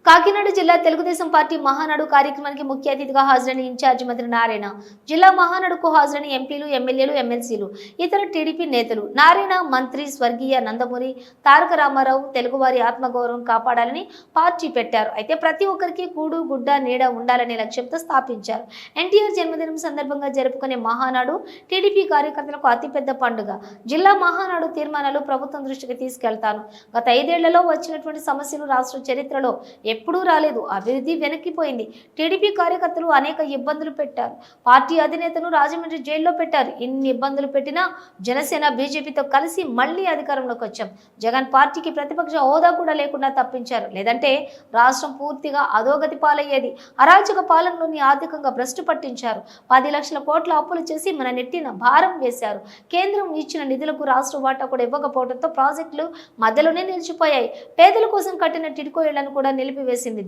కాకినాడ జిల్లా తెలుగుదేశం పార్టీ మహానాడు కార్యక్రమానికి ముఖ్య అతిథిగా హాజరైన ఇన్ఛార్జి మంత్రి నారాయణ, జిల్లా మహానాడుకు హాజరైన ఎంపీలు, ఎమ్మెల్యేలు, ఎమ్మెల్సీలు, ఇతర టీడీపీ నేతలు. నారాయణ మంత్రి స్వర్గీయ నందమూరి తారక రామారావు తెలుగువారి ఆత్మగౌరవం కాపాడాలని పార్టీ పెట్టారు. అయితే ప్రతి ఒక్కరికి కూడు గుడ్డ నీడ ఉండాలనే లక్ష్యంతో స్థాపించారు. ఎన్టీఆర్ జన్మదినం సందర్భంగా జరుపుకునే మహానాడు టీడీపీ కార్యకర్తలకు అతిపెద్ద పండుగ. జిల్లా మహానాడు తీర్మానాలు ప్రభుత్వం దృష్టికి తీసుకెళ్తాను. గత 5 ఏళ్లలో వచ్చినటువంటి సమస్యలు రాష్ట్ర చరిత్రలో ఎప్పుడూ రాలేదు. అభివృద్ధి వెనక్కిపోయింది. టీడీపీ కార్యకర్తలు అనేక ఇబ్బందులు పెట్టారు. పార్టీ అధినేతను రాజమండ్రి జైల్లో పెట్టారు. ఇన్ని ఇబ్బందులు పెట్టినా జనసేన, బీజేపీతో కలిసి మళ్లీ అధికారంలోకి వచ్చాం. జగన్ పార్టీకి ప్రతిపక్ష హోదా కూడా లేకుండా తప్పించారు. లేదంటే రాష్ట్రం పూర్తిగా అధోగతి పాలయ్యేది. అరాచక పాలనలోని ఆర్థికంగా భ్రష్టు పట్టించారు. 10 లక్షల కోట్ల అప్పులు చేసి మన నెట్టిన భారం వేశారు. కేంద్రం ఇచ్చిన నిధులకు రాష్ట్ర వాటా కూడా ఇవ్వకపోవడంతో ప్రాజెక్టులు మధ్యలోనే నిలిచిపోయాయి. పేదల కోసం కట్టిన టిడ్కో ఇళ్లను కూడా వేసింది.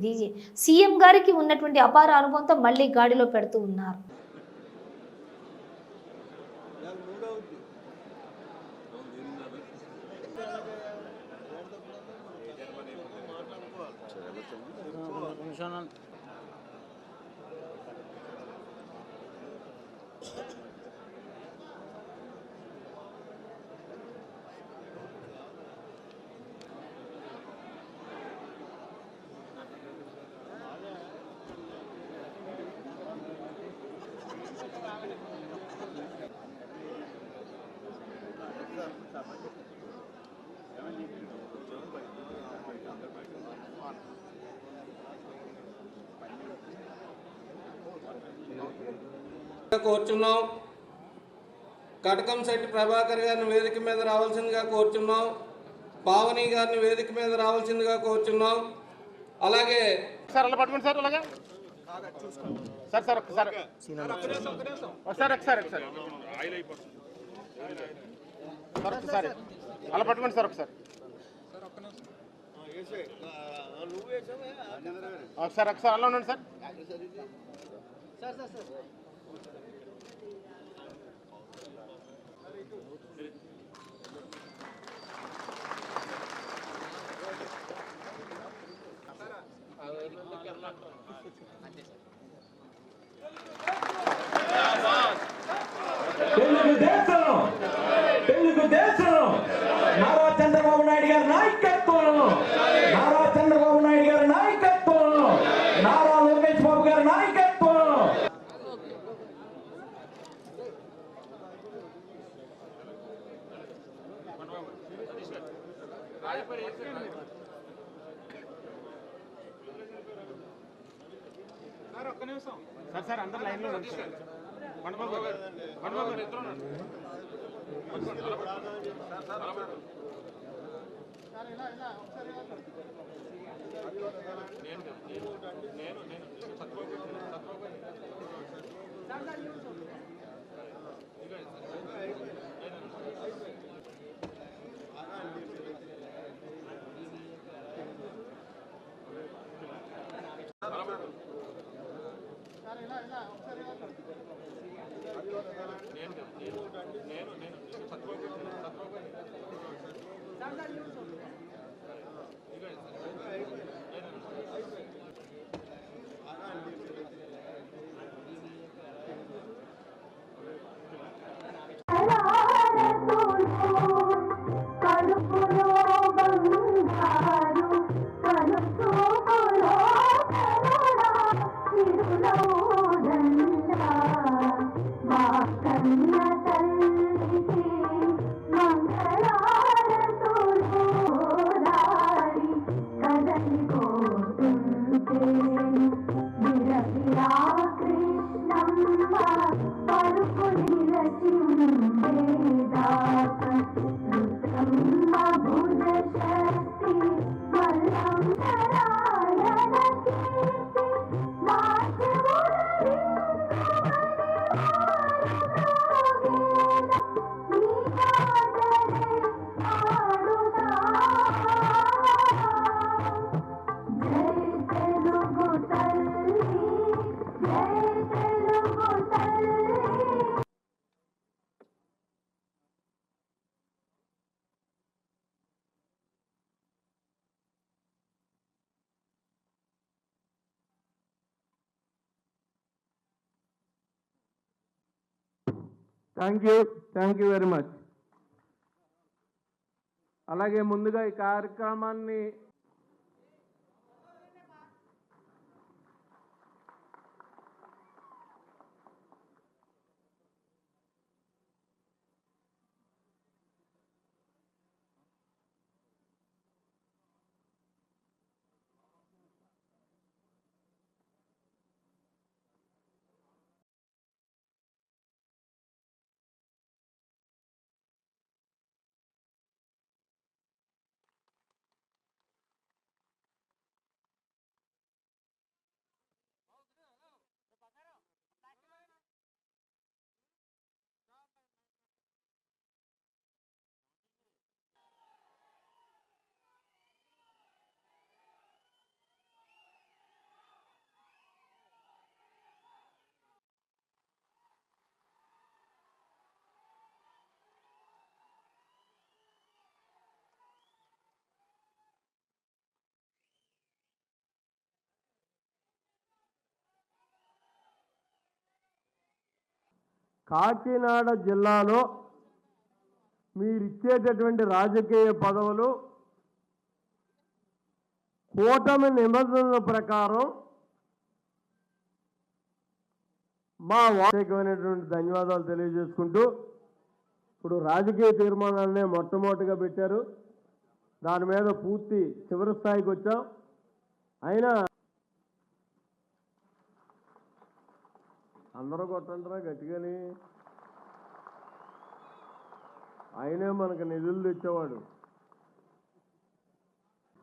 సీఎం గారికి ఉన్నటువంటి అపార అనుభవంతో మళ్లీ గాడిలో పెడుతూ ఉన్నారు. కోరుచున్నాం. కటకంశెట్టి ప్రభాకర్ గారిని వేదిక మీద రావాల్సిందిగా కోరుచున్నాం. పావని గారిని వేదిక మీద రావాల్సిందిగా కోరుచున్నాం. అలాగే సార్ అలా పట్టుకోండి సార్. అలాగే సార్ సార్ ఒకసారి ఒకసారి అలా పట్టుకోండి సార్. ఒకసారి అలా ఉండండి సార్. తెలుగుదేశం నారా చంద్రబాబు నాయుడు గారి నాయకత్వం, నారా చంద్రబాబు నాయుడు గారి నాయకత్వం, నారా లోకేష్ బాబు గారి నాయకత్వం. సార్ ఒక్క నిమిషం సార్ అందరు లైన్లో ఉన్నారు sir. Thank you very much. అలాగే ముందుగా ఈ కార్యక్రమాన్ని కాకినాడ జిల్లాలో మీరిచ్చేటటువంటి రాజకీయ పదవులు కూటమి నిబంధనల ప్రకారం మా ప్రత్యేకమైనటువంటి ధన్యవాదాలు తెలియజేసుకుంటూ ఇప్పుడు రాజకీయ తీర్మానాలనే మొట్టమొదటిగా పెట్టారు. దాని మీద పూర్తి చివరి స్థాయికి వచ్చాం. అయినా అందరూ కొట్టంటారా గట్టిగాని? ఆయనే మనకు నిధులు తెచ్చేవాడు.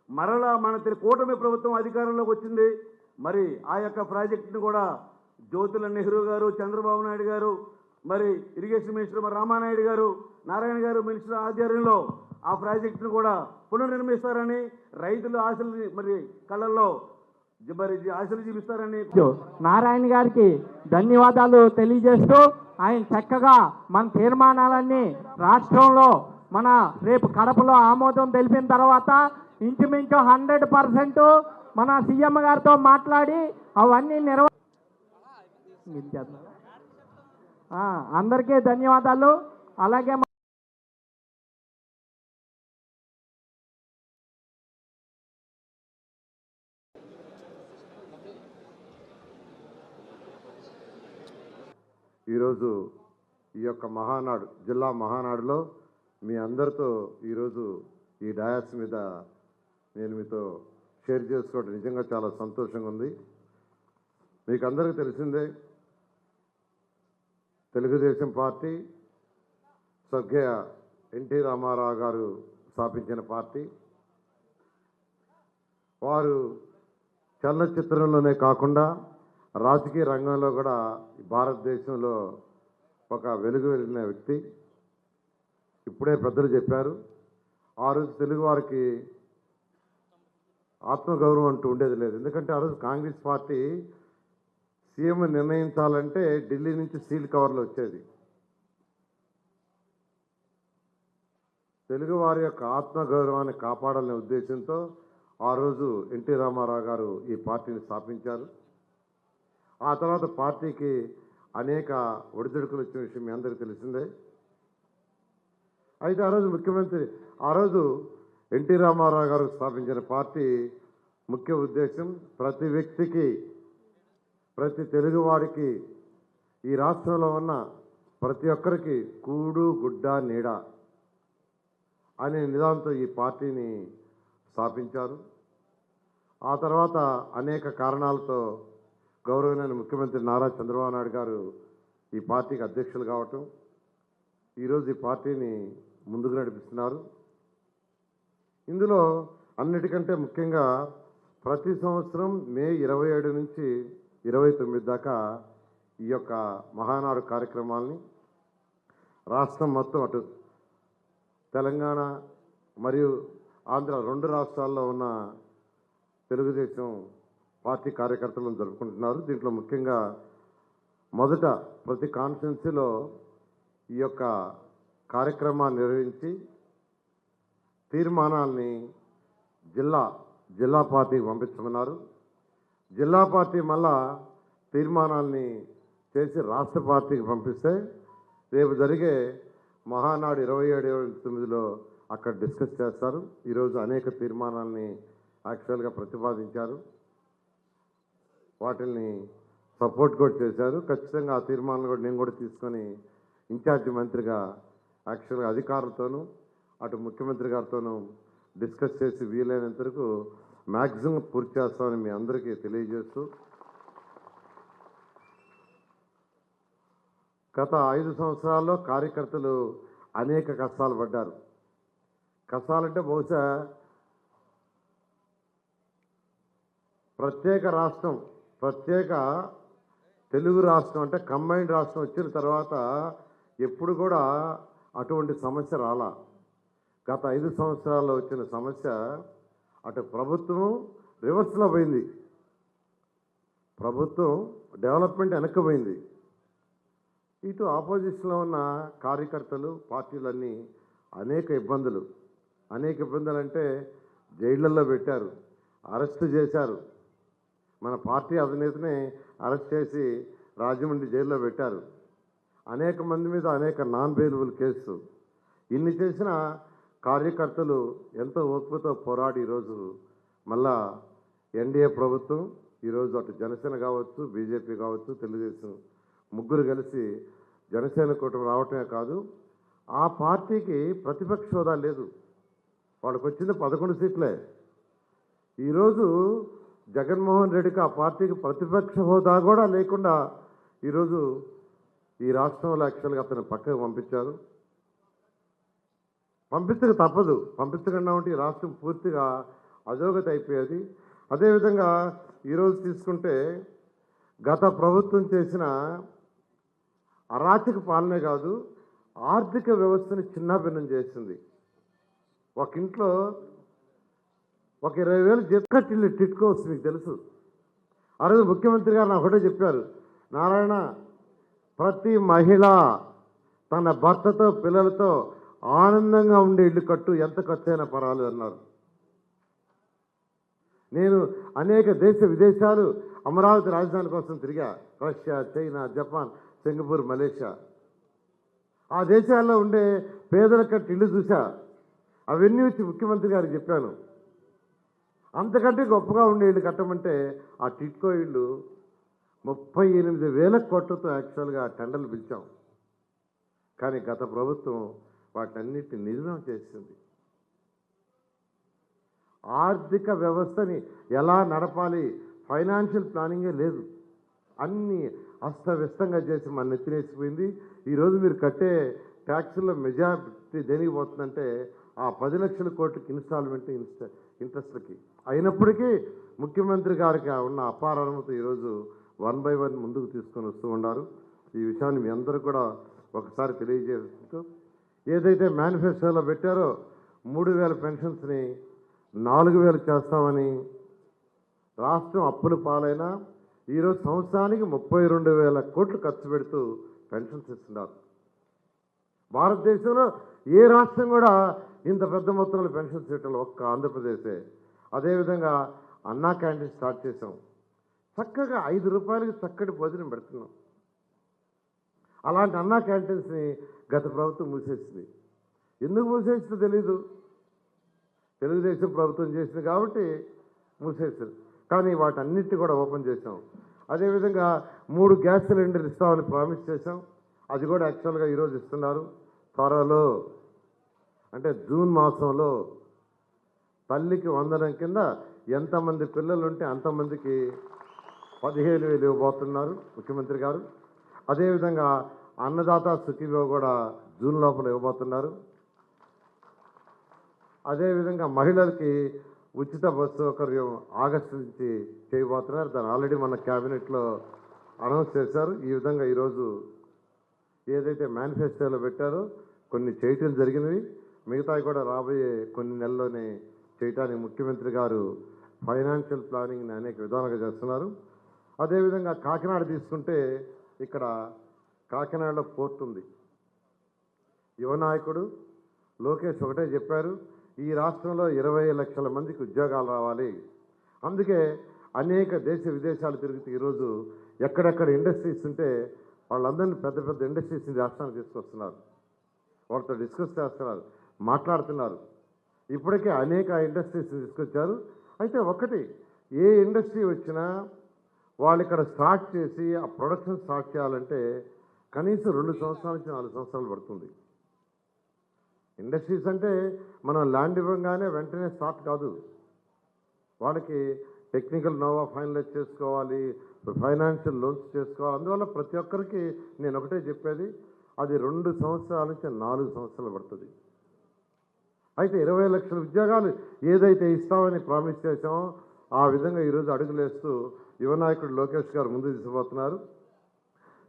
మరలా మన కూటమి ప్రభుత్వం అధికారంలోకి వచ్చింది. మరి ఆ యొక్క ప్రాజెక్టును కూడా జ్యోతుల నెహ్రూ గారు, చంద్రబాబు నాయుడు గారు, మరి ఇరిగేషన్ మినిస్టర్ మరి రామానాయుడు గారు, నారాయణ గారు మినిస్టర్ ఆధ్వర్యంలో ఆ ప్రాజెక్టును కూడా పునర్నిర్మిస్తారని, రైతుల ఆశలు మరి కళ్ళల్లో మరి ఆశలు చూపిస్తారని నారాయణ గారికి ధన్యవాదాలు తెలియజేస్తూ, ఆయన చక్కగా మన తీర్మానాలన్నీ రాష్ట్రంలో మన రేపు కడపలో ఆమోదం తెలిపిన తర్వాత ఇంచుమించు 100% మన సీఎం గారితో మాట్లాడి అవన్నీ అందరికీ ధన్యవాదాలు. అలాగే ఈరోజు ఈ యొక్క మహానాడు జిల్లా మహానాడులో మీ అందరితో ఈరోజు ఈ డయాస్ మీద నేను మీతో షేర్ చేసుకోవడం నిజంగా చాలా సంతోషంగా ఉంది. మీకు అందరికీ తెలిసిందే, తెలుగుదేశం పార్టీ స్వర్గీయ ఎన్టీ రామారావు గారు స్థాపించిన పార్టీ. వారు చలనచిత్రంలోనే కాకుండా రాజకీయ రంగంలో కూడా భారతదేశంలో ఒక వెలుగు వెలిగిన వ్యక్తి. ఇప్పుడే పెద్దలు చెప్పారు, ఆ రోజు తెలుగు వారికి ఆత్మగౌరవం అంటూ ఉండేది లేదు. ఎందుకంటే ఆ రోజు కాంగ్రెస్ పార్టీ సీఎం నిర్ణయించాలంటే ఢిల్లీ నుంచి సీల్ కవర్లు వచ్చేది. తెలుగు వారి యొక్క ఆత్మగౌరవాన్ని కాపాడాలనే ఉద్దేశంతో ఆ రోజు ఎన్టీ రామారావు గారు ఈ పార్టీని స్థాపించారు. ఆ తర్వాత పార్టీకి అనేక ఒడిదుడుకులు వచ్చిన విషయం మీ అందరికీ తెలిసిందే. అయితే ఆ రోజు ఎన్టీ రామారావు గారు స్థాపించిన పార్టీ ముఖ్య ఉద్దేశం ప్రతి వ్యక్తికి, ప్రతి తెలుగువాడికి, ఈ రాష్ట్రంలో ఉన్న ప్రతి ఒక్కరికి కూడు గుడ్డ నీడ అనే నిదానంతో ఈ పార్టీని స్థాపించారు. ఆ తర్వాత అనేక కారణాలతో గౌరవనీయ ముఖ్యమంత్రి నారా చంద్రబాబు నాయుడు గారు ఈ పార్టీకి అధ్యక్షులు కావటం, ఈరోజు ఈ పార్టీని ముందుకు నడిపిస్తున్నారు. ఇందులో అన్నిటికంటే ముఖ్యంగా ప్రతి సంవత్సరం మే 27 నుంచి 29 దాకా ఈ యొక్క మహానాడు కార్యక్రమాల్ని రాష్ట్రం మొత్తం, అటు తెలంగాణ మరియు ఆంధ్ర 2 రాష్ట్రాల్లో ఉన్న తెలుగుదేశం పార్టీ కార్యకర్తలను జరుపుకుంటున్నారు. దీంట్లో ముఖ్యంగా మొదట ప్రతి కాన్స్టిట్యున్సీలో ఈ యొక్క కార్యక్రమాన్ని నిర్వహించి తీర్మానాల్ని జిల్లా పార్టీకి పంపించమన్నారు. జిల్లా పార్టీ మళ్ళా తీర్మానాల్ని చేసి రాష్ట్ర పార్టీకి పంపిస్తే రేపు జరిగే మహానాడు 27-29లో అక్కడ డిస్కస్ చేస్తారు. ఈరోజు అనేక తీర్మానాలని యాక్చువల్గా ప్రతిపాదించారు, వాటిని సపోర్ట్ కూడా చేశారు. ఖచ్చితంగా ఆ తీర్మానాలు కూడా నేను కూడా తీసుకొని ఇన్ఛార్జి మంత్రిగా యాక్చువల్గా అధికారులతోనూ అటు ముఖ్యమంత్రి గారితోనూ డిస్కస్ చేసి వీలైనంత వరకు మ్యాక్సిమం పూర్తి చేస్తామని మీ అందరికీ తెలియజేస్తూ, గత 5 సంవత్సరాల్లో కార్యకర్తలు అనేక కష్టాలు పడ్డారు. కష్టాలంటే బహుశా ప్రత్యేక తెలుగు రాష్ట్రం అంటే కంబైన్డ్ రాష్ట్రం వచ్చిన తర్వాత ఎప్పుడు కూడా అటువంటి సమస్య రాలా. గత 5 సంవత్సరాల్లో వచ్చిన సమస్య, అటు ప్రభుత్వం రివర్స్లో పోయింది, ప్రభుత్వం డెవలప్మెంట్ వెనక్కిపోయింది. ఇటు ఆపోజిషన్లో ఉన్న కార్యకర్తలు పార్టీలన్నీ అనేక ఇబ్బందులు అంటే జైళ్ళల్లో పెట్టారు, అరెస్ట్ చేశారు. మన పార్టీ అధినేతని అరెస్ట్ చేసి రాజమండ్రి జైల్లో పెట్టారు. అనేక మంది మీద అనేక నాన్ బెయిలబుల్ కేసు. ఇన్ని చేసిన కార్యకర్తలు ఎంతో ఓర్పుతో పోరాడి ఈరోజు మళ్ళా ఎన్డీఏ ప్రభుత్వం, ఈరోజు అటు జనసేన కావచ్చు, బీజేపీ కావచ్చు, తెలుగుదేశం ముగ్గురు కలిసి జనసేన కూటమి రావటమే కాదు, ఆ పార్టీకి ప్రతిపక్ష హోదా లేదు. వాళ్ళకు వచ్చింది 11 సీట్లే. ఈరోజు జగన్మోహన్ రెడ్డికి ఆ పార్టీకి ప్రతిపక్ష హోదా కూడా లేకుండా ఈరోజు ఈ రాష్ట్రంలో యాక్చువల్గా అతను పక్కకు పంపించారు. పంపించక తప్పదు, పంపించకుండా ఉంటే ఈ రాష్ట్రం పూర్తిగా అధోగతి అయిపోయేది. అదేవిధంగా ఈరోజు తీసుకుంటే గత ప్రభుత్వం చేసిన అరాచక పాలనే కాదు, ఆర్థిక వ్యవస్థని చిన్నాభిన్నం చేసింది. ఒక ఇంట్లో ఒక 20,000 జీతం టిట్కో వస్తుంది, మీకు తెలుసు. ఆ రోజు ముఖ్యమంత్రి గారు నాకు ఒకటే చెప్పారు, నారాయణ, ప్రతి మహిళ తన భర్తతో పిల్లలతో ఆనందంగా ఉండే ఇల్లు కట్టు, ఎంత ఖర్చు అయినా పర్వాలేదు అన్నారు. నేను అనేక విదేశాలు అమరావతి రాజధాని కోసం తిరిగా. Russia, China, Japan, Singapore, Malaysia. ఆ దేశాల్లో ఉండే పేదల కట్టి ఇల్లు చూసా. అవన్నీ వచ్చి ముఖ్యమంత్రి గారికి చెప్పాను. అంతకంటే గొప్పగా ఉండే ఇల్లు కట్టమంటే ఆ టిట్కో ఇల్లు 38,000 కోట్లతో యాక్చువల్గా టెండర్లు పిలిచాం. కానీ గత ప్రభుత్వం వాటన్నిటిని నిర్వహణ చేసింది. ఆర్థిక వ్యవస్థని ఎలా నడపాలి, ఫైనాన్షియల్ ప్లానింగే లేదు. అన్నీ అస్తవ్యస్తంగా చేసి మన నెత్తినేసిపోయింది. ఈరోజు మీరు కట్టే ట్యాక్సుల్లో మెజారిటీ దేనికి పోతుందంటే ఆ 10 లక్షల కోట్లకి ఇన్స్టాల్మెంట్ ఇంట్రెస్ట్లకి. అయినప్పటికీ ముఖ్యమంత్రి గారికి ఉన్న అపార అనుమతి ఈరోజు 1 by 1 ముందుకు తీసుకొని వస్తూ ఉన్నారు. ఈ విషయాన్ని మీ అందరూ కూడా ఒకసారి తెలియజేస్తూ, ఏదైతే మేనిఫెస్టోలో పెట్టారో 3,000 పెన్షన్స్ని 4,000 చేస్తామని, రాష్ట్రం అప్పుల పాలైనా ఈరోజు సంవత్సరానికి 32,000 కోట్లు ఖర్చు పెడుతూ పెన్షన్స్ ఇస్తున్నారు. భారతదేశంలో ఏ రాష్ట్రం కూడా ఇంత పెద్ద మొత్తంలో పెన్షన్స్ ఇవ్వటంలో ఒక్క ఆంధ్రప్రదేశే. అదేవిధంగా అన్నా క్యాంటీన్ స్టార్ట్ చేసాం. చక్కగా 5 రూపాయలకి చక్కటి భోజనం పెడుతున్నాం. అలాంటి అన్నా క్యాంటీన్స్ని గత ప్రభుత్వం మూసేసింది. ఎందుకు మూసేసిందో తెలీదు, తెలుగుదేశం ప్రభుత్వం చేసింది కాబట్టి మూసేసారు. కానీ వాటన్నిటిని కూడా ఓపెన్ చేసాం. అదేవిధంగా 3 గ్యాస్ సిలిండర్లు ఇస్తామని ప్రామిస్ చేసాం. అది కూడా యాక్చువల్గా ఈరోజు ఇస్తున్నారు. త్వరలో అంటే జూన్ మాసంలో తల్లికి వందనం కింద ఎంతమంది పిల్లలు ఉంటే అంతమందికి 15,000 ఇవ్వబోతున్నారు ముఖ్యమంత్రి గారు. అదేవిధంగా అన్నదాత సుఖీభవ కూడా జూన్ లోపల ఇవ్వబోతున్నారు. అదేవిధంగా మహిళలకి ఉచిత బస్సు సౌకర్యం ఆగస్టు నుంచి చేయబోతున్నారు. దాన్ని ఆల్రెడీ మన క్యాబినెట్లో అనౌన్స్ చేశారు. ఈ విధంగా ఈరోజు ఏదైతే మేనిఫెస్టోలో పెట్టారో కొన్ని చేయటం జరిగినవి, మిగతావి కూడా రాబోయే కొన్ని నెలల్లోనే చేయటానికి ముఖ్యమంత్రి గారు ఫైనాన్షియల్ ప్లానింగ్ని అనేక విధాలుగా చేస్తున్నారు. అదేవిధంగా కాకినాడ తీసుకుంటే ఇక్కడ కాకినాడలో పోర్ట్ ఉంది. యువ నాయకుడు లోకేష్ ఒకటే చెప్పారు, ఈ రాష్ట్రంలో 20 లక్షల మందికి ఉద్యోగాలు రావాలి. అందుకే అనేక విదేశాలు తిరుగుతూ ఈరోజు ఎక్కడెక్కడ ఇండస్ట్రీస్ ఉంటే వాళ్ళందరినీ పెద్ద పెద్ద ఇండస్ట్రీస్ని రాష్ట్రానికి తీసుకొస్తున్నారు, వాళ్ళతో డిస్కస్ చేస్తున్నారు, మాట్లాడుతున్నారు. ఇప్పటికే అనేక ఇండస్ట్రీస్ తీసుకొచ్చారు. అయితే ఒకటి, ఏ ఇండస్ట్రీ వచ్చినా వాళ్ళు ఇక్కడ స్టార్ట్ చేసి ఆ ప్రొడక్షన్ స్టార్ట్ చేయాలంటే కనీసం 2 సంవత్సరాల నుంచి 4 సంవత్సరాలు పడుతుంది. ఇండస్ట్రీస్ అంటే మనం ల్యాండ్ ఇవ్వగానే వెంటనే స్టార్ట్ కాదు. వాళ్ళకి టెక్నికల్ నోవా ఫైనలైజ్ చేసుకోవాలి, ఫైనాన్షియల్ లోన్స్ చేసుకోవాలి. అందువల్ల ప్రతి ఒక్కరికి నేను ఒకటే చెప్పేది, అది 2 సంవత్సరాల నుంచి 4 సంవత్సరాలు పడుతుంది. అయితే 20 లక్షల ఉద్యోగాలు ఏదైతే ఇస్తామని ప్రామిస్ చేశామో ఆ విధంగా ఈరోజు అడుగులేస్తూ యువ నాయకుడు లోకేష్ గారు ముందు తీసుకుపోతున్నారు.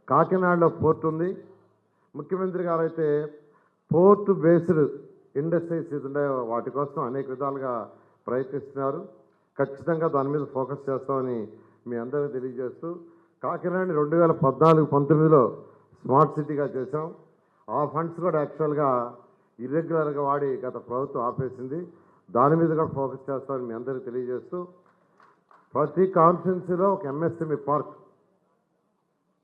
కాకినాడలో పోర్ట్ ఉంది. ముఖ్యమంత్రి గారు అయితే పోర్ట్ బేస్డ్ ఇండస్ట్రీస్ ఉన్నాయో వాటి కోసం అనేక విధాలుగా ప్రయత్నిస్తున్నారు. ఖచ్చితంగా దాని మీద ఫోకస్ చేస్తామని మీ అందరికీ తెలియజేస్తూ, కాకినాడని 2014-19లో స్మార్ట్ సిటీగా చేశాం. ఆ ఫండ్స్ కూడా యాక్చువల్గా ఇర్రెగ్యులర్గా వాడి గత ప్రభుత్వం ఆపేసింది. దాని మీద కూడా ఫోకస్ చేస్తామని మీ అందరికీ తెలియజేస్తూ, ప్రతి కాన్స్టిట్యున్సీలో ఒక ఎంఎస్ఎంఈ పార్క్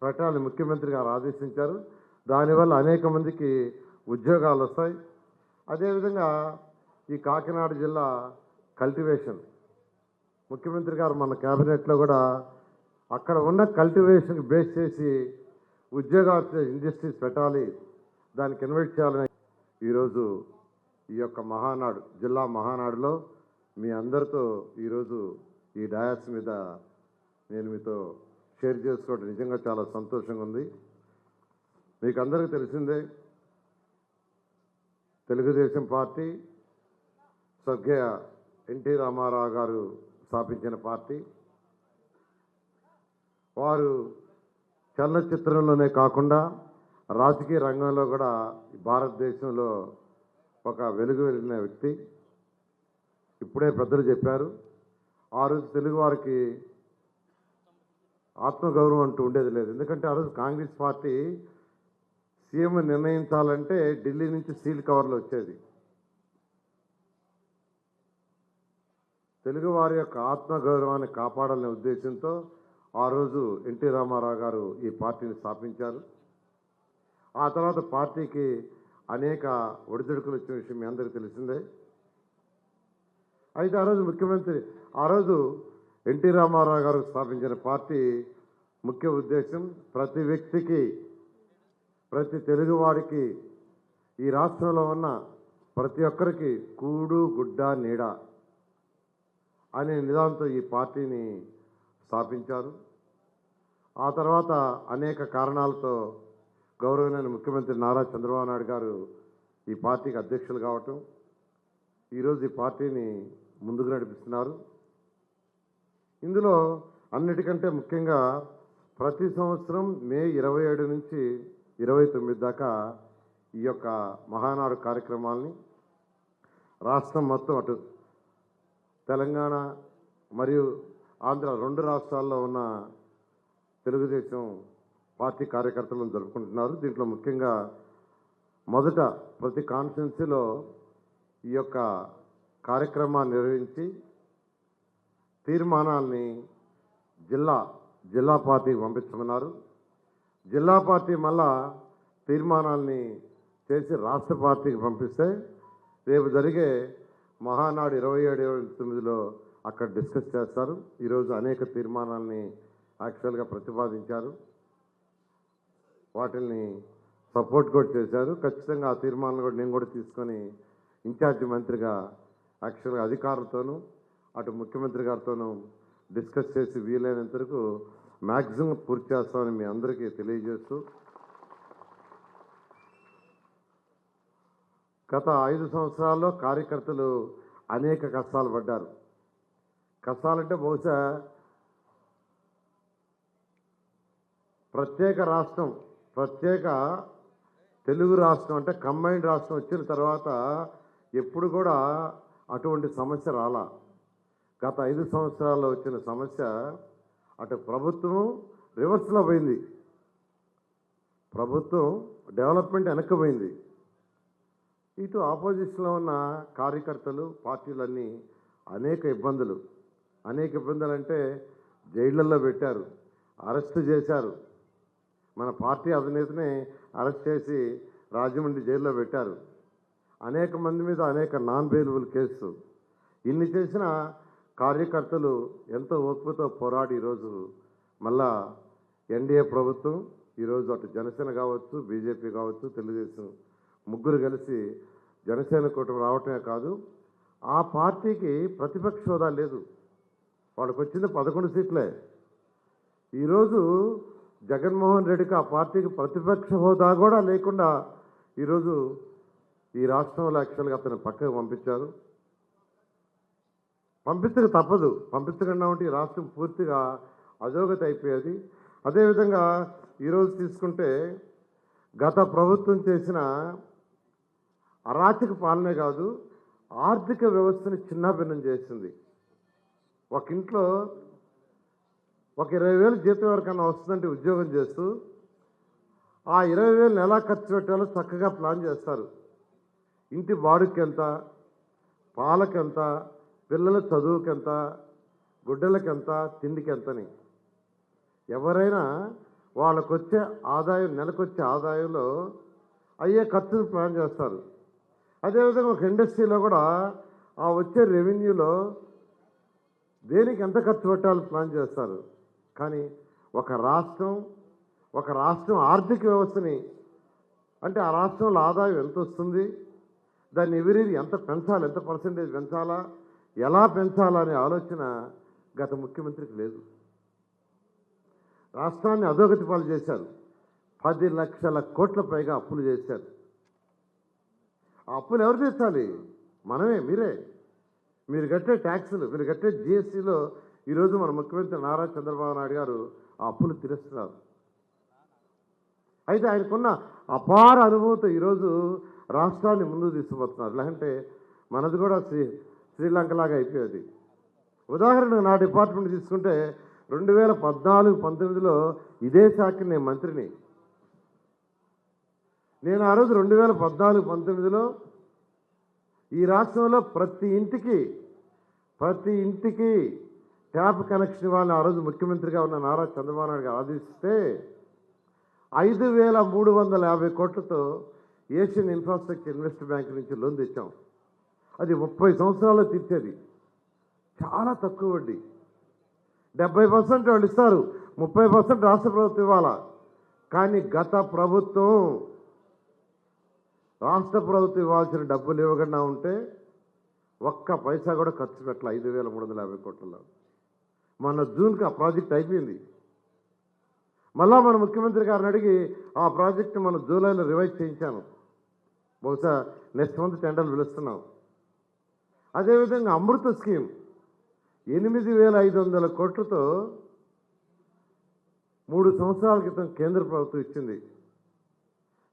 పెట్టాలని ముఖ్యమంత్రి గారు ఆదేశించారు. దానివల్ల అనేక మందికి ఉద్యోగాలు వస్తాయి. అదేవిధంగా ఈ కాకినాడ జిల్లా కల్టివేషన్, ముఖ్యమంత్రి గారు మన క్యాబినెట్లో కూడా అక్కడ ఉన్న కల్టివేషన్కి బేస్ చేసి ఉద్యోగాలు ఇండస్ట్రీస్ పెట్టాలి, దానికి ఇన్వైట్ చేయాలని ఈరోజు ఈ యొక్క మహానాడు జిల్లా మహానాడులో మీ అందరితో ఈరోజు ఈ డయాస్ మీద నేను మీతో షేర్ చేసుకోవడం నిజంగా చాలా సంతోషంగా ఉంది. మీకు అందరికీ తెలిసిందే, తెలుగుదేశం పార్టీ స్వర్గీయ ఎన్టీ రామారావు గారు స్థాపించిన పార్టీ. వారు చలనచిత్రంలోనే కాకుండా రాజకీయ రంగంలో కూడా భారతదేశంలో ఒక వెలుగు వెలిగిన వ్యక్తి. ఇప్పుడే పెద్దలు చెప్పారు, ఆ రోజు తెలుగు వారికి ఆత్మగౌరవం అంటూ ఉండేది లేదు. ఎందుకంటే ఆ రోజు కాంగ్రెస్ పార్టీ సీఎం నిర్ణయించాలంటే ఢిల్లీ నుంచి సీల్ కవర్లు వచ్చేది. తెలుగు వారి యొక్క ఆత్మగౌరవాన్ని కాపాడాలనే ఉద్దేశంతో ఆ రోజు ఎన్టీ రామారావు గారు ఈ పార్టీని స్థాపించారు. ఆ తర్వాత పార్టీకి అనేక ఒడిదుడుకులు వచ్చిన విషయం మీ అందరికీ తెలిసిందే. అయితే ఆ రోజు ఎన్టీ రామారావు గారు స్థాపించిన పార్టీ ముఖ్య ఉద్దేశం ప్రతి వ్యక్తికి, ప్రతి తెలుగువాడికి, ఈ రాష్ట్రంలో ఉన్న ప్రతి ఒక్కరికి కూడు గుడ్డ నీడ అనే నిదానంతో ఈ పార్టీని స్థాపించారు. ఆ తర్వాత అనేక కారణాలతో గౌరవనీయ ముఖ్యమంత్రి నారా చంద్రబాబు నాయుడు గారు ఈ పార్టీకి అధ్యక్షులు కావటం, ఈరోజు ఈ పార్టీని ముందుకు నడిపిస్తున్నారు. ఇందులో అన్నిటికంటే ముఖ్యంగా ప్రతి సంవత్సరం మే 27 నుంచి 29 దాకా ఈ యొక్క మహానాడు కార్యక్రమాల్ని రాష్ట్రం మొత్తం, అటు తెలంగాణ మరియు ఆంధ్ర 2 రాష్ట్రాల్లో ఉన్న తెలుగుదేశం పార్టీ కార్యకర్తలను జరుపుకుంటున్నారు. దీంట్లో ముఖ్యంగా మొదట ప్రతి కాన్స్టిట్యున్సీలో ఈ యొక్క కార్యక్రమాన్ని నిర్వహించి తీర్మానాల్ని జిల్లా పార్టీకి పంపించమన్నారు. జిల్లా పార్టీ మళ్ళా తీర్మానాల్ని చేసి రాష్ట్ర పార్టీకి పంపిస్తే రేపు జరిగే మహానాడు 27-29లో అక్కడ డిస్కస్ చేస్తారు. ఈరోజు అనేక తీర్మానాల్ని యాక్చువల్గా ప్రతిపాదించారు, వాటిని సపోర్ట్ కూడా చేశారు. ఖచ్చితంగా ఆ తీర్మానాలు కూడా నేను కూడా తీసుకొని ఇన్ఛార్జి మంత్రిగా యాక్చువల్గా అధికారులతోనూ అటు ముఖ్యమంత్రి గారితోనూ డిస్కస్ చేసి వీలైనంత వరకు మ్యాక్సిమం పూర్తి చేస్తామని మీ అందరికీ తెలియజేస్తూ, గత 5 సంవత్సరాల్లో కార్యకర్తలు అనేక కష్టాలు పడ్డారు. కష్టాలంటే బహుశా ప్రత్యేక తెలుగు రాష్ట్రం అంటే కంబైన్డ్ రాష్ట్రం వచ్చిన తర్వాత ఎప్పుడు కూడా అటువంటి సమస్య రాలా. గత 5 సంవత్సరాల్లో వచ్చిన సమస్య, అటు ప్రభుత్వం రివర్స్లో పోయింది, ప్రభుత్వం డెవలప్మెంట్ వెనక్కిపోయింది. ఇటు ఆపోజిషన్లో ఉన్న కార్యకర్తలు, పార్టీలన్నీ అనేక ఇబ్బందులు అంటే జైళ్లలో పెట్టారు, అరెస్ట్ చేశారు, మన పార్టీ అధినేతనే అరెస్ట్ చేసి రాజమండ్రి జైల్లో పెట్టారు. అనేక మంది మీద అనేక నాన్ బెయిలబుల్ కేసు. ఇన్ని చేసిన కార్యకర్తలు ఎంతో ఓర్పుతో పోరాడి ఈరోజు మళ్ళా ఎన్డీఏ ప్రభుత్వం, ఈరోజు అటు జనసేన కావచ్చు, బీజేపీ కావచ్చు, తెలుగుదేశం ముగ్గురు కలిసి జనసేన కూటమి రావటమే కాదు, ఆ పార్టీకి ప్రతిపక్ష హోదా లేదు. వాళ్ళకి వచ్చింది 11 సీట్లే. ఈరోజు జగన్మోహన్ రెడ్డికి ఆ పార్టీకి ప్రతిపక్ష హోదా కూడా లేకుండా ఈరోజు ఈ రాష్ట్రంలో యాక్చువల్గా అతను పక్కకు పంపించారు. పంపించక తప్పదు, పంపించకుండా ఉంటే ఈ రాష్ట్రం పూర్తిగా అధోగతి అయిపోయేది. అదేవిధంగా ఈరోజు తీసుకుంటే గత ప్రభుత్వం చేసిన అరాచక పాలనే కాదు, ఆర్థిక వ్యవస్థని చిన్నాభిన్నం చేసింది. ఒక ఇంట్లో ఒక 20,000 జీతం ఎవరికన్నా వస్తుందంటే ఉద్యోగం చేస్తూ ఆ 20,000 ఎలా ఖర్చు పెట్టాలో చక్కగా ప్లాన్ చేస్తారు. ఇంటి బాడుకి ఎంత, పాలకెంత, పిల్లల చదువుకెంత, గుడ్డలకెంత, తిండికి ఎంతని. ఎవరైనా వాళ్ళకొచ్చే ఆదాయం, నెలకొచ్చే ఆదాయంలో అయ్యే ఖర్చులు ప్లాన్ చేస్తారు. అదేవిధంగా ఒక ఇండస్ట్రీలో కూడా ఆ వచ్చే రెవెన్యూలో దేనికి ఎంత ఖర్చు పెట్టాలో ప్లాన్ చేస్తారు. కానీ ఒక రాష్ట్రం ఆర్థిక వ్యవస్థని, అంటే ఆ రాష్ట్రంలో ఆదాయం ఎంత వస్తుంది, దాన్ని ఎవరి ఎంత పెంచాలి, ఎంత పర్సెంటేజ్ పెంచాలా, ఎలా పెంచాలా అనే ఆలోచన గత ముఖ్యమంత్రికి లేదు. రాష్ట్రాన్ని అధోగతి పాలు చేశారు. 10 లక్షల కోట్ల పైగా అప్పులు చేశారు. ఆ అప్పులు ఎవరు తీర్చాలి? మనమే, మీరే. మీరు కట్టే ట్యాక్సులు, మీరు కట్టే జిఎస్టీలో ఈరోజు మన ముఖ్యమంత్రి నారా చంద్రబాబు నాయుడు గారు ఆ అప్పులు తీరుస్తున్నారు. అయితే ఆయనకున్న అపార అనుభవంతో ఈరోజు రాష్ట్రాన్ని ముందుకు తీసుకుపోతున్నారు. లేకంటే మనది కూడా శ్రీలంకలాగా అయిపోయేది. ఉదాహరణకు నా డిపార్ట్మెంట్ తీసుకుంటే 2014-19లో ఇదే శాఖకి నేను మంత్రిని. నేను ఆ రోజు 2014-19లో ఈ రాష్ట్రంలో ప్రతి ఇంటికి ట్యాప్ కనెక్షన్ ఇవ్వాలని ఆ రోజు ముఖ్యమంత్రిగా ఉన్న నారా చంద్రబాబు నాయుడు గారు ఆదేశిస్తే 5,350 కోట్లతో ఏషియన్ ఇన్ఫ్రాస్ట్రక్చర్ ఇన్వెస్ట్ బ్యాంక్ నుంచి లోన్ తెచ్చాం. అది 30 సంవత్సరాల్లో తీర్చేది. చాలా తక్కువ వడ్డీ. 70% వాళ్ళు ఇస్తారు, 30% రాష్ట్ర ప్రభుత్వం ఇవ్వాలా. కానీ గత ప్రభుత్వం రాష్ట్ర ప్రభుత్వం ఇవ్వాల్సిన డబ్బులు ఇవ్వకుండా ఉంటే ఒక్క పైసా కూడా ఖర్చు పెట్టాల. 5,350 కోట్లలో మన జూన్కి ఆ ప్రాజెక్ట్ అయిపోయింది. మళ్ళా మన ముఖ్యమంత్రి గారిని అడిగి ఆ ప్రాజెక్టు మన జూలైలో రివైజ్ చేయించాను. బహుశా నెక్స్ట్ మంత్ టెండర్లు పిలుస్తున్నాం. అదేవిధంగా అమృత స్కీమ్ 8,500 కోట్లతో 3 సంవత్సరాల క్రితం కేంద్ర ప్రభుత్వం ఇచ్చింది.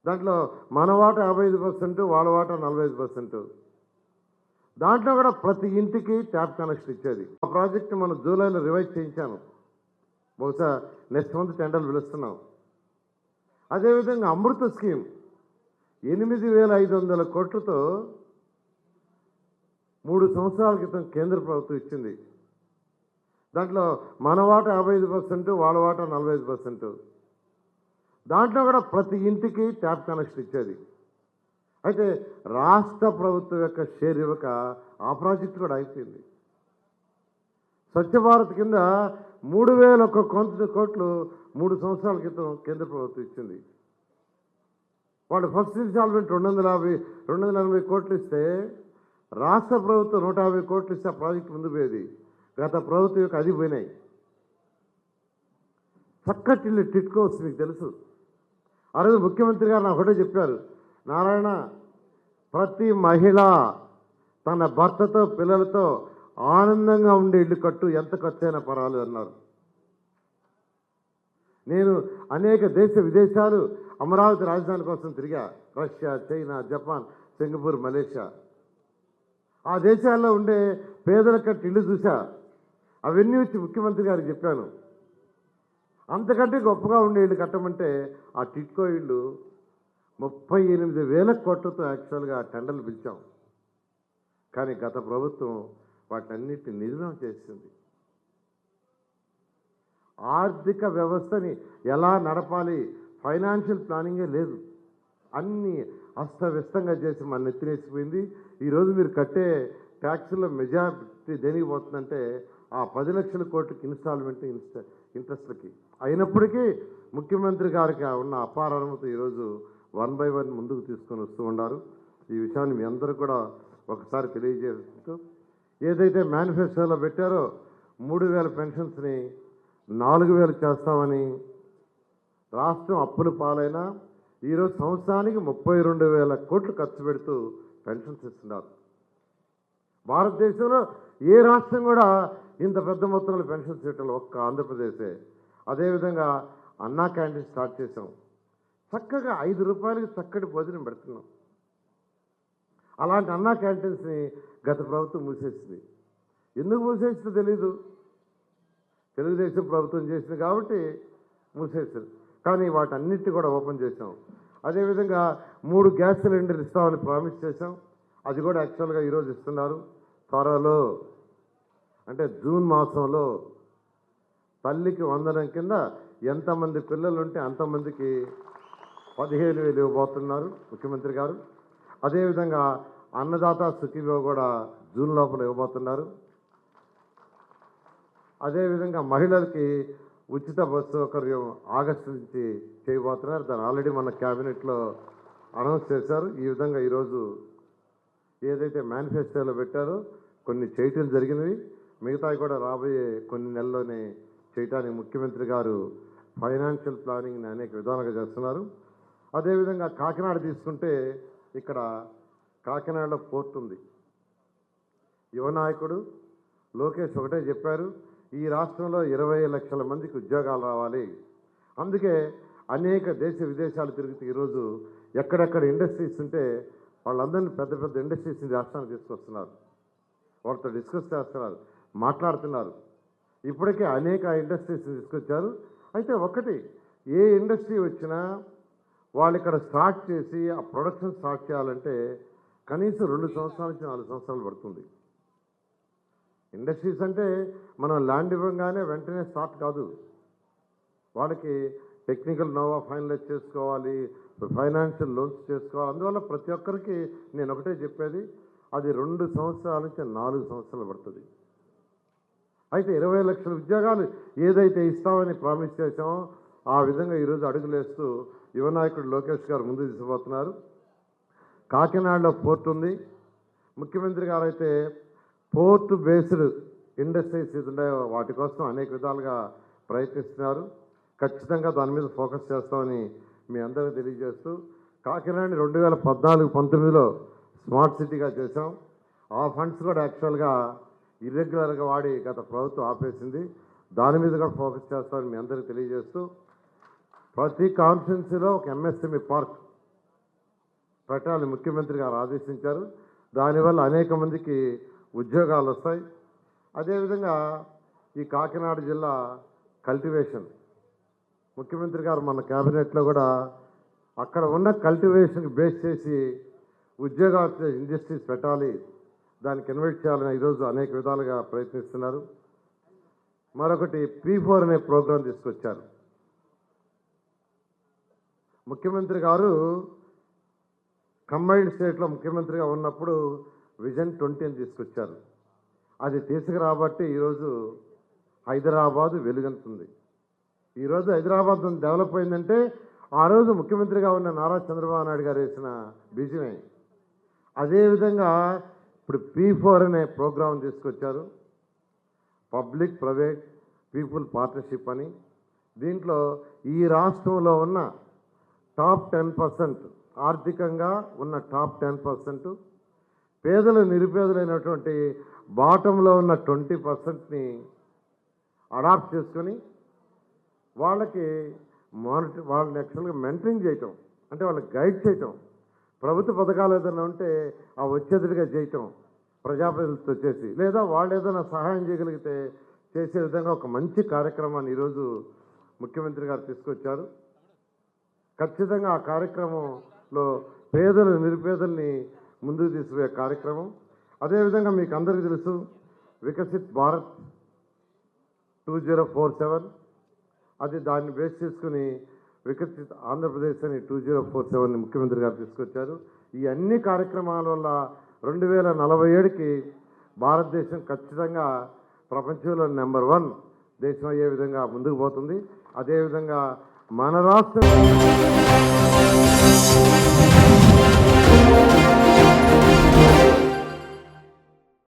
దాంట్లో మన వాటా 55%, వాళ్ళ వాటా 45%. దాంట్లో కూడా ప్రతి ఇంటికి ట్యాప్ కనెక్షన్ ఇచ్చేది. ఆ ప్రాజెక్టు మన జూలైలో రివైజ్ చేయించాను. బహుశా నెక్స్ట్ మంత్ టెండర్లు పిలుస్తున్నాం. అదేవిధంగా అమృత స్కీమ్ 8,500 కోట్లతో 3 సంవత్సరాల క్రితం కేంద్ర ప్రభుత్వం ఇచ్చింది. దాంట్లో మన వాటా 55%, వాళ్ళ వాటా 45%. దాంట్లో కూడా ప్రతి ఇంటికి ట్యాప్ కనెక్షన్ ఇచ్చేది. అయితే రాష్ట్ర ప్రభుత్వం యొక్క షేర్ ఇవ్వక ఆ ప్రాజెక్టు కూడా అయిపోయింది. స్వచ్ఛ భారత్ కింద 3,001 కోట్లు 3 సంవత్సరాల క్రితం కేంద్ర ప్రభుత్వం ఇచ్చింది. వాళ్ళు ఫస్ట్ ఇన్స్టాల్మెంట్ 280 కోట్లు ఇస్తే రాష్ట్ర ప్రభుత్వం 150 కోట్లు ఇస్తే ఆ ప్రాజెక్టు ముందు పోయేది. గత ప్రభుత్వం యొక్క అది పోయినాయి. చక్కటి టిట్కోస్ మీకు తెలుసు. ఆ రోజు ముఖ్యమంత్రి గారు నాకు ఒకటే చెప్పారు, నారాయణ, ప్రతి మహిళ తన భర్తతో పిల్లలతో ఆనందంగా ఉండే ఇల్లు కట్టు, ఎంత ఖర్చు అయినా పర్వాలేదు అన్నారు. నేను అనేక విదేశాలు అమరావతి రాజధాని కోసం తిరిగా. Russia, China, Japan, Singapore, Malaysia. ఆ దేశాల్లో ఉండే పేదల కట్టి ఇల్లు చూసా. అవన్నీ వచ్చి ముఖ్యమంత్రి గారికి చెప్పాను. అంతకంటే గొప్పగా ఉండే ఇల్లు కట్టమంటే ఆ టిట్కో ఇల్లు 38,000 కోట్లతో యాక్చువల్గా టెండర్లు పిలిచాం. కానీ గత ప్రభుత్వం వాటన్నిటిని నిర్వహణ చేసింది. ఆర్థిక వ్యవస్థని ఎలా నడపాలి, ఫైనాన్షియల్ ప్లానింగే లేదు. అన్నీ అస్తవ్యస్తంగా చేసి మన నెత్తినేసిపోయింది. ఈరోజు మీరు కట్టే ట్యాక్సుల్లో మెజారిటీ దేనికి పోతుందంటే ఆ 10 లక్షల కోట్లకి ఇన్స్టాల్మెంట్ ఇంట్రెస్ట్లకి. అయినప్పటికీ ముఖ్యమంత్రి గారికి ఉన్న అపార అనుమతి ఈరోజు 1 by 1 ముందుకు తీసుకొని వస్తూ ఉన్నారు. ఈ విషయాన్ని మీ అందరూ కూడా ఒకసారి తెలియజేస్తూ, ఏదైతే మేనిఫెస్టోలో పెట్టారో 3,000 పెన్షన్స్ని 4,000 చేస్తామని, రాష్ట్రం అప్పుల పాలైనా ఈరోజు సంవత్సరానికి 32,000 కోట్లు ఖర్చు పెడుతూ పెన్షన్స్ ఇస్తున్నారు. భారతదేశంలో ఏ రాష్ట్రం కూడా ఇంత పెద్ద మొత్తంలో పెన్షన్స్ ఇవ్వటంలో ఒక్క ఆంధ్రప్రదేశే. అదేవిధంగా అన్నా క్యాంటీన్ స్టార్ట్ చేసాం. చక్కగా 5 రూపాయలకి చక్కటి భోజనం పెడుతున్నాం. అలాంటి అన్నా క్యాంటీన్స్ని గత ప్రభుత్వం మూసేసింది. ఎందుకు మూసేసిందో తెలీదు. తెలుగుదేశం ప్రభుత్వం చేసింది కాబట్టి మూసేసారు. కానీ వాటన్నిటిని కూడా ఓపెన్ చేసాం. అదేవిధంగా 3 గ్యాస్ సిలిండర్లు ఇస్తామని ప్రామిస్ చేసాం. అది కూడా యాక్చువల్గా ఈరోజు ఇస్తున్నారు. త్వరలో అంటే జూన్ మాసంలో తల్లికి వందనం కింద ఎంతమంది పిల్లలు ఉంటే అంతమందికి 15,000 ఇవ్వబోతున్నారు ముఖ్యమంత్రి గారు. అదేవిధంగా అన్నదాత సుఖీభవ కూడా జూన్ లోపల ఇవ్వబోతున్నారు. అదేవిధంగా మహిళలకి ఉచిత బస్సు సౌకర్యం ఆగస్టు నుంచి చేయబోతున్నారు. దాన్ని ఆల్రెడీ మన క్యాబినెట్లో అనౌన్స్ చేశారు. ఈ విధంగా ఈరోజు ఏదైతే మేనిఫెస్టోలో పెట్టారో కొన్ని చేయటం జరిగినవి, మిగతావి కూడా రాబోయే కొన్ని నెలల్లోనే చేయటానికి ముఖ్యమంత్రి గారు ఫైనాన్షియల్ ప్లానింగ్ని అనేక విధాలుగా చేస్తున్నారు. అదేవిధంగా కాకినాడ తీసుకుంటే ఇక్కడ కాకినాడలో పోర్ట్ ఉంది. యువ నాయకుడు లోకేష్ ఒకటే చెప్పారు, ఈ రాష్ట్రంలో 20 లక్షల మందికి ఉద్యోగాలు రావాలి. అందుకే అనేక దేశ విదేశాలు తిరుగుతూ ఈరోజు ఎక్కడెక్కడ ఇండస్ట్రీస్ ఉంటే వాళ్ళందరినీ పెద్ద పెద్ద ఇండస్ట్రీస్ని రాష్ట్రానికి తీసుకొస్తున్నారు. వాళ్ళతో డిస్కస్ చేస్తున్నారు, మాట్లాడుతున్నారు. ఇప్పటికే అనేక ఇండస్ట్రీస్ని తీసుకొచ్చారు. అయితే ఒకటి, ఏ ఇండస్ట్రీ వచ్చినా వాళ్ళు ఇక్కడ స్టార్ట్ చేసి ఆ ప్రొడక్షన్ స్టార్ట్ చేయాలంటే కనీసం 2 సంవత్సరాల నుంచి 4 సంవత్సరాలు పడుతుంది. ఇండస్ట్రీస్ అంటే మనం ల్యాండ్ ఇవ్వగానే వెంటనే స్టార్ట్ కాదు. వాళ్ళకి టెక్నికల్ నోవా ఫైనలైజ్ చేసుకోవాలి, ఫైనాన్షియల్ లోన్స్ చేసుకోవాలి. అందువల్ల ప్రతి ఒక్కరికి నేను ఒకటే చెప్పేది, అది 2 సంవత్సరాల నుంచి 4 సంవత్సరాలు పడుతుంది. అయితే 20 లక్షల ఉద్యోగాలు ఏదైతే ఇస్తామని ప్రామిస్ చేశామో ఆ విధంగా ఈరోజు అడుగులేస్తూ యువ నాయకుడు లోకేష్ గారు ముందు తీసుకుపోతున్నారు. కాకినాడలో పోర్ట్ ఉంది. ముఖ్యమంత్రి గారు అయితే పోర్ట్ బేస్డ్ ఇండస్ట్రీస్ ఉన్నాయో వాటి కోసం అనేక విధాలుగా ప్రయత్నిస్తున్నారు. ఖచ్చితంగా దాని మీద ఫోకస్ చేస్తామని మీ అందరికీ తెలియజేస్తూ, కాకినాడని 2014-19లో స్మార్ట్ సిటీగా చేశాం. ఆ ఫండ్స్ కూడా యాక్చువల్గా ఇర్రెగ్యులర్గా వాడి గత ప్రభుత్వం ఆపేసింది. దాని మీద కూడా ఫోకస్ చేస్తామని మీ అందరికీ తెలియజేస్తూ, ప్రతి కాన్స్టిట్యున్సీలో ఒక ఎంఎస్ఎంఈ పార్క్ పెట్టాలని ముఖ్యమంత్రి గారు ఆదేశించారు. దానివల్ల అనేక మందికి ఉద్యోగాలు వస్తాయి. అదేవిధంగా ఈ కాకినాడ జిల్లా కల్టివేషన్ ముఖ్యమంత్రి గారు మన క్యాబినెట్లో కూడా అక్కడ ఉన్న కల్టివేషన్కి బేస్ చేసి ఉద్యోగాలు ఇండస్ట్రీస్ పెట్టాలి, దానికి ఇన్వైట్ చేయాలని ఈరోజు అనేక విధాలుగా ప్రయత్నిస్తున్నారు. మరొకటి P4 అనే ప్రోగ్రాం తీసుకొచ్చారు. ముఖ్యమంత్రి గారు కంబైన్డ్ స్టేట్లో ముఖ్యమంత్రిగా ఉన్నప్పుడు విజన్ 20 అని తీసుకొచ్చారు. అది తీసుకురాబట్టి ఈరోజు హైదరాబాదు వెలుగొందుతుంది. ఈరోజు హైదరాబాద్ డెవలప్ అయిందంటే ఆ రోజు ముఖ్యమంత్రిగా ఉన్న నారా చంద్రబాబు నాయుడు గారు వేసిన బీజమే. అదేవిధంగా ఇప్పుడు P4 అనే ప్రోగ్రాం తీసుకొచ్చారు, పబ్లిక్ ప్రైవేట్ పీపుల్ పార్ట్నర్షిప్ అని. దీంట్లో ఈ రాష్ట్రంలో ఉన్న టాప్ 10%, ఆర్థికంగా ఉన్న టాప్ 10%, పేదలు నిరుపేదలైనటువంటి బాటంలో ఉన్న 20%ని అడాప్ట్ చేసుకొని వాళ్ళకి వాళ్ళని యాక్చువల్గా మెంటరింగ్ చేయటం, అంటే వాళ్ళకి గైడ్ చేయటం, ప్రభుత్వ పథకాలు ఏదైనా ఉంటే ఆ వచ్చేదిగా చేయటం ప్రజాప్రతినిధులతో చేసి, లేదా వాళ్ళు ఏదైనా సహాయం చేయగలిగితే చేసే విధంగా ఒక మంచి కార్యక్రమాన్ని ఈరోజు ముఖ్యమంత్రి గారు తీసుకొచ్చారు. ఖచ్చితంగా ఆ కార్యక్రమంలో పేదలు నిరుపేదల్ని ముందుకు తీసుకుపోయే కార్యక్రమం. అదేవిధంగా మీకు అందరికీ తెలుసు, వికసిత్ భారత్ 2047, అది దాన్ని బేస్ చేసుకుని వికసిత ఆంధ్రప్రదేశ్ అని 2047ని ముఖ్యమంత్రి గారు తీసుకొచ్చారు. ఈ అన్ని కార్యక్రమాల వల్ల 2047కి భారతదేశం ఖచ్చితంగా ప్రపంచంలో నెంబర్ 1 దేశం అయ్యే విధంగా ముందుకు పోతుంది. అదేవిధంగా మన రాష్ట్రం